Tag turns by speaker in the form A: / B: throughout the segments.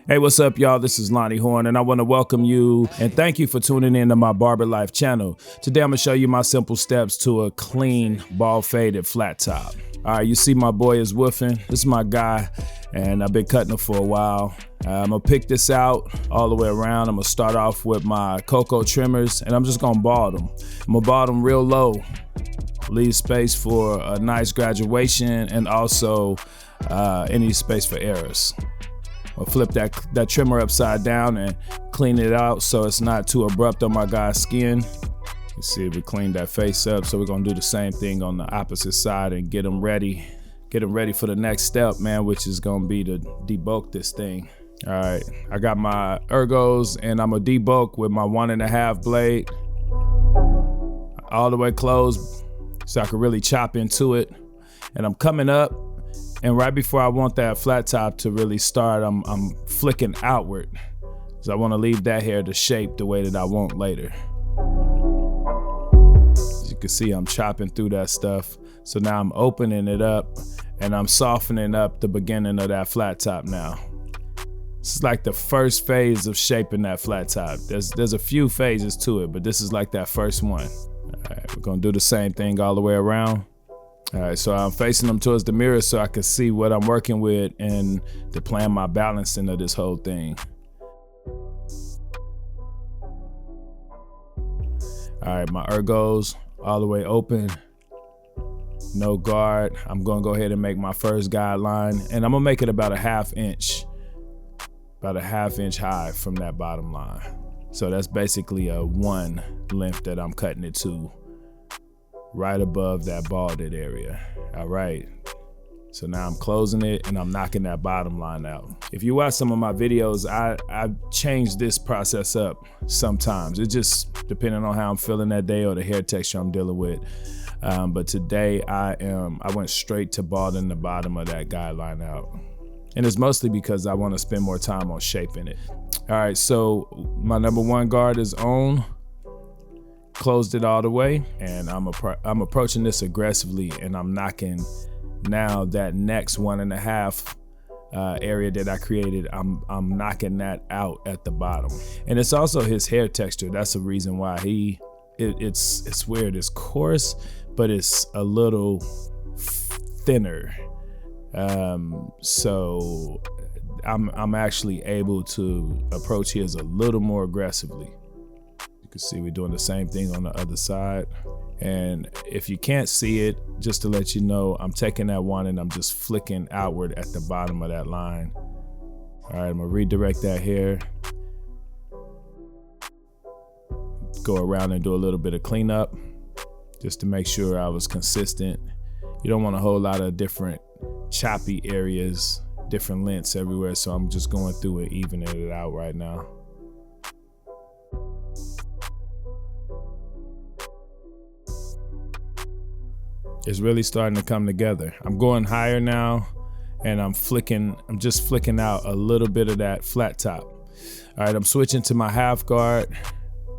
A: Hey, what's up, y'all? This is Lonnie Horne, and I want to welcome you and thank you for tuning in to my Barber Life channel. Today, I'm going to show you my simple steps to a clean, ball-faded flat top. All right, you see my boy is woofing. This is my guy, and I've been cutting him for a while. I'm going to pick this out all the way around. I'm going to start off with my cocoa trimmers, and I'm just going to bald them. I'm going to bald them real low. Leave space for a nice graduation and also any space for errors. I'll flip that trimmer upside down and clean it out so it's not too abrupt on my guy's skin. You see, we cleaned that face up, so we're gonna do the same thing on the opposite side and get them ready for the next step, man, which is gonna be to debulk this thing. All right, I got my ergos and I'm gonna debulk with my 1.5 blade all the way closed so I can really chop into it. And I'm coming up, and right before I want that flat top to really start, I'm flicking outward. So I want to leave that hair to shape the way that I want later. As you can see, I'm chopping through that stuff. So now I'm opening it up and I'm softening up the beginning of that flat top now. This is like the first phase of shaping that flat top. There's a few phases to it, but this is like that first one. All right, we're gonna do the same thing all the way around. All right, so I'm facing them towards the mirror so I can see what I'm working with and to plan my balancing of this whole thing. All right, my ergos all the way open, no guard. I'm gonna go ahead and make my first guideline, and I'm gonna make it about a half inch high from that bottom line. So that's basically a 1 length that I'm cutting it to, right above that balded area. All right, so now I'm closing it and I'm knocking that bottom line out. If you watch some of my videos, I change this process up sometimes. It just depending on how I'm feeling that day or the hair texture I'm dealing with. But today I went straight to balding the bottom of that guideline out. And it's mostly because I want to spend more time on shaping it. All right, so my number 1 guard is on. Closed it all the way, and I'm approaching this aggressively, and I'm knocking now that next 1.5 area that I created. I'm knocking that out at the bottom, and it's also his hair texture. That's the reason why it's weird. It's coarse, but it's a little thinner. So I'm actually able to approach his a little more aggressively. You can see we're doing the same thing on the other side. And if you can't see it, just to let you know, I'm taking that one and I'm just flicking outward at the bottom of that line. All right, I'm gonna redirect that hair. Go around and do a little bit of cleanup just to make sure I was consistent. You don't want a whole lot of different choppy areas, different lengths everywhere. So I'm just going through and evening it out right now. It's really starting to come together. I'm going higher now, and I'm just flicking out a little bit of that flat top. All right, I'm switching to my half guard,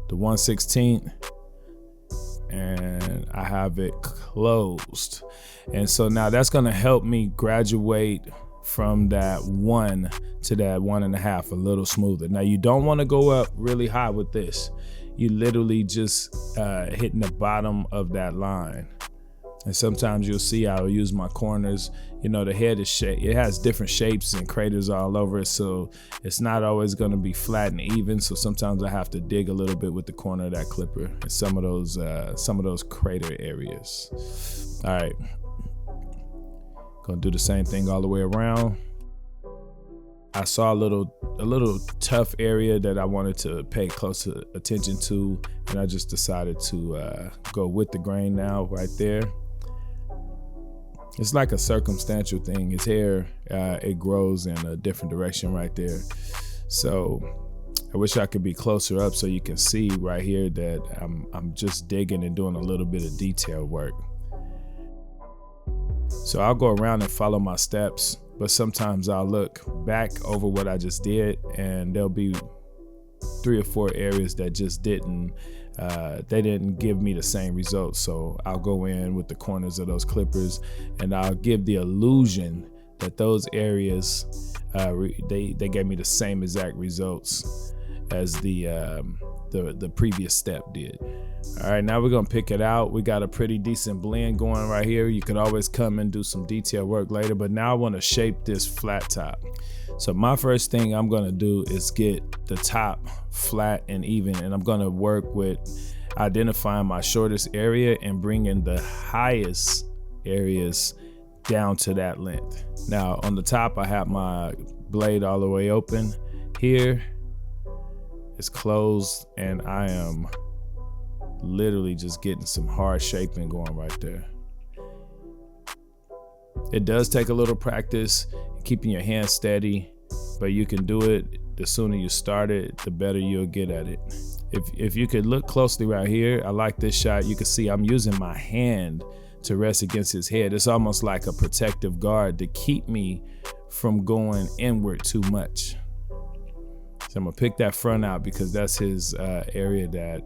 A: the 1/16, and I have it closed. And so now that's gonna help me graduate from that 1 to that 1.5 a little smoother. Now you don't wanna go up really high with this. You literally just hitting the bottom of that line. And sometimes you'll see I'll use my corners. You know, the head is shaped. It has different shapes and craters all over it, so it's not always gonna be flat and even. So sometimes I have to dig a little bit with the corner of that clipper in some of those crater areas. All right, gonna do the same thing all the way around. I saw a little tough area that I wanted to pay close attention to, and I just decided to go with the grain now right there. It's like a circumstantial thing. His hair, it grows in a different direction right there. So I wish I could be closer up so you can see right here that I'm just digging and doing a little bit of detail work. So I'll go around and follow my steps, but sometimes I'll look back over what I just did and there'll be 3 or 4 areas that just didn't give me the same results. So I'll go in with the corners of those clippers and I'll give the illusion that those areas, they gave me the same exact results as the previous step did. All right, now we're gonna pick it out. We got a pretty decent blend going right here. You could always come and do some detail work later, but now I wanna shape this flat top. So my first thing I'm gonna do is get the top flat and even, and I'm gonna work with identifying my shortest area and bringing the highest areas down to that length. Now on the top, I have my blade all the way open. Here it's closed, and I am literally just getting some hard shaping going right there. It does take a little practice, keeping your hand steady, but you can do it. The sooner you start it, the better you'll get at it. If you could look closely right here, I like this shot. You can see I'm using my hand to rest against his head. It's almost like a protective guard to keep me from going inward too much. So I'm gonna pick that front out because that's his area that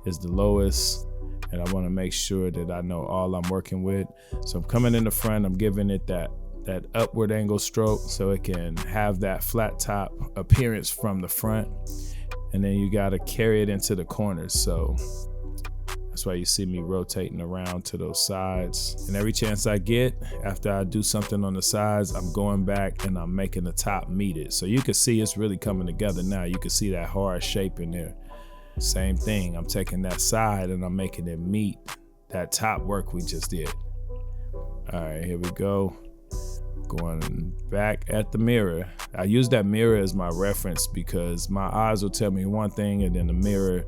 A: is the lowest, and I wanna make sure that I know all I'm working with. So I'm coming in the front, I'm giving it that upward angle stroke so it can have that flat top appearance from the front, and then you gotta carry it into the corners. So that's why you see me rotating around to those sides. And every chance I get, after I do something on the sides, I'm going back and I'm making the top meet it. So you can see it's really coming together now. You can see that hard shape in there. Same thing, I'm taking that side and I'm making it meet that top work we just did. All right, here we go. Going back at the mirror. I use that mirror as my reference because my eyes will tell me one thing and then the mirror,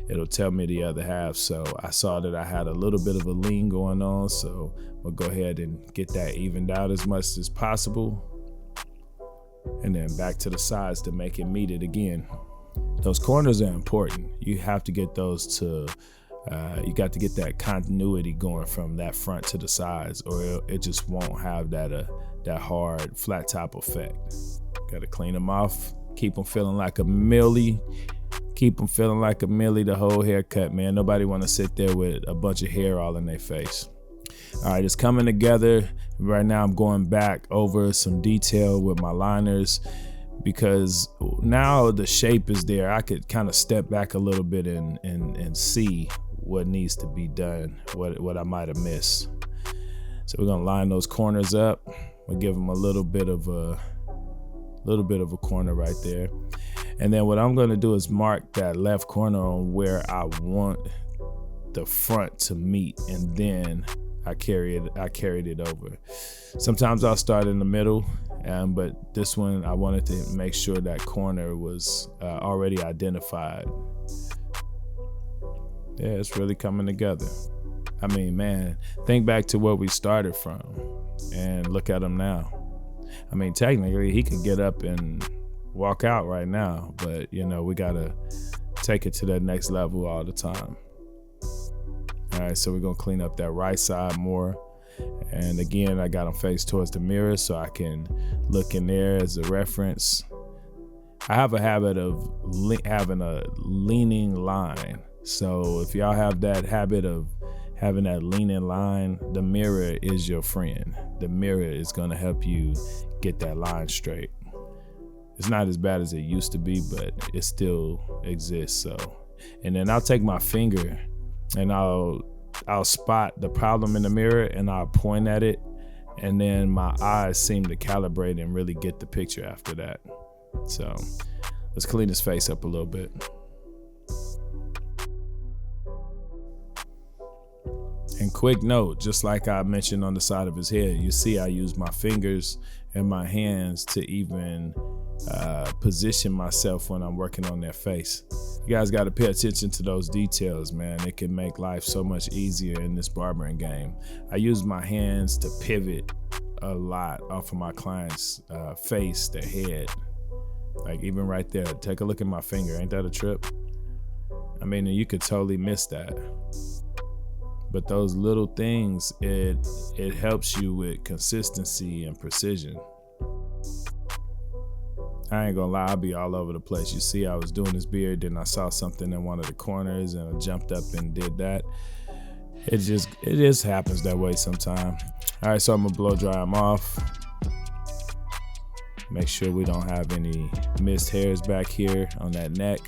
A: it'll tell me the other half. So I saw that I had a little bit of a lean going on, so we'll go ahead and get that evened out as much as possible. And then back to the sides to make it meet it again. Those corners are important. You have to get those to, you got to get that continuity going from that front to the sides, or it just won't have that hard flat top effect. Got to clean them off, keep them feeling like a millie. Keep them feeling like a millie the whole haircut, man. Nobody want to sit there with a bunch of hair all in their face. All right, it's coming together. Right now I'm going back over some detail with my liners because now the shape is there. I could kind of step back a little bit and see what needs to be done, what I might have missed. So we're gonna line those corners up. We'll give them a little bit of a corner right there. And then what I'm gonna do is mark that left corner on where I want the front to meet, and then I carried it over. Sometimes I'll start in the middle, but this one I wanted to make sure that corner was already identified. Yeah, it's really coming together. I mean, man, think back to where we started from and look at him now. I mean, technically he could get up and walk out right now, but you know, we gotta take it to that next level all the time. All right, so we're gonna clean up that right side more. And again, I got him face towards the mirror so I can look in there as a reference. I have a habit of having a leaning line. So if y'all have that habit of having that leaning line, the mirror is your friend. The mirror is gonna help you get that line straight. It's not as bad as it used to be, but it still exists. So, and then I'll take my finger and I'll spot the problem in the mirror and I'll point at it, and then my eyes seem to calibrate and really get the picture after that. So let's clean his face up a little bit. And quick note, just like I mentioned on the side of his head, you see I use my fingers and my hands to even position myself when I'm working on their face. You guys got to pay attention to those details, man. It can make life so much easier in this barbering game. I use my hands to pivot a lot off of my client's face, their head. Like even right there, take a look at my finger. Ain't that a trip? I mean, you could totally miss that. But those little things, it helps you with consistency and precision. I ain't gonna lie, I'll be all over the place. You see, I was doing his beard, then I saw something in one of the corners and I jumped up and did that. It just happens that way sometimes. All right, so I'm gonna blow dry him off. Make sure we don't have any missed hairs back here on that neck.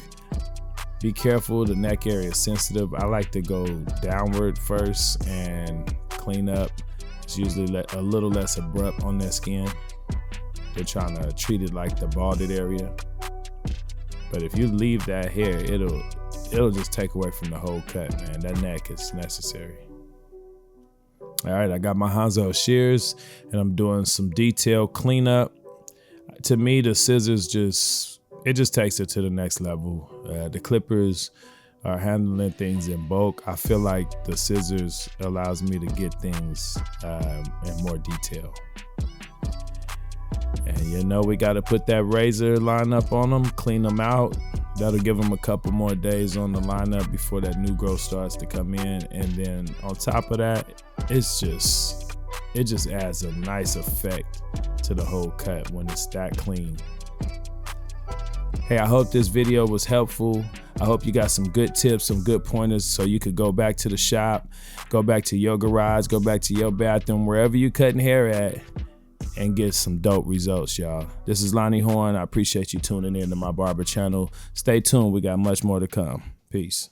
A: Be careful, the neck area is sensitive. I like to go downward first and clean up. It's usually a little less abrupt on their skin. They're trying to treat it like the balded area. But if you leave that hair, it'll just take away from the whole cut, man. That neck is necessary. All right, I got my Hanzo shears and I'm doing some detailed cleanup. To me, the scissors just takes it to the next level. The clippers are handling things in bulk. I feel like the scissors allows me to get things in more detail. And you know, we got to put that razor line up on them, clean them out. That'll give them a couple more days on the lineup before that new growth starts to come in. And then on top of that, it just adds a nice effect to the whole cut when it's that clean. Hey, I hope this video was helpful. I hope you got some good tips, some good pointers so you could go back to the shop, go back to your garage, go back to your bathroom, wherever you cutting hair at, and get some dope results, y'all. This is Lonnie Horne. I appreciate you tuning in to my barber channel. Stay tuned. We got much more to come. Peace.